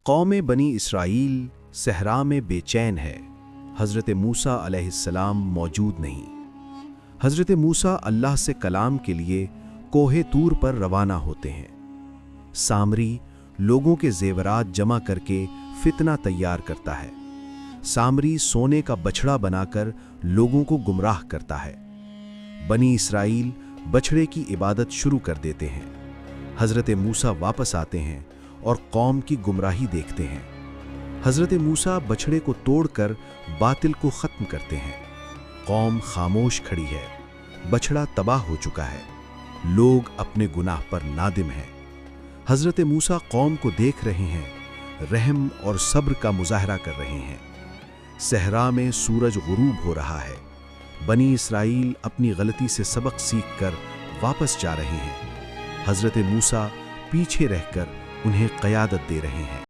قوم بنی اسرائیل صحرا میں بے چین ہے۔ حضرت موسیٰ علیہ السلام موجود نہیں۔ حضرت موسیٰ اللہ سے کلام کے لیے کوہ طور پر روانہ ہوتے ہیں۔ سامری لوگوں کے زیورات جمع کر کے فتنہ تیار کرتا ہے۔ سامری سونے کا بچھڑا بنا کر لوگوں کو گمراہ کرتا ہے۔ بنی اسرائیل بچھڑے کی عبادت شروع کر دیتے ہیں۔ حضرت موسیٰ واپس آتے ہیں اور قوم کی گمراہی دیکھتے ہیں۔ حضرت موسیٰ بچھڑے کو توڑ کر باطل کو ختم کرتے ہیں۔ قوم خاموش کھڑی ہے۔ بچھڑا تباہ ہو چکا ہے۔ لوگ اپنے گناہ پر نادم ہیں۔ حضرت موسیٰ قوم کو دیکھ رہے ہیں، رحم اور صبر کا مظاہرہ کر رہے ہیں۔ صحرا میں سورج غروب ہو رہا ہے۔ بنی اسرائیل اپنی غلطی سے سبق سیکھ کر واپس جا رہے ہیں۔ حضرت موسیٰ پیچھے رہ کر انہیں قیادت دے رہے ہیں۔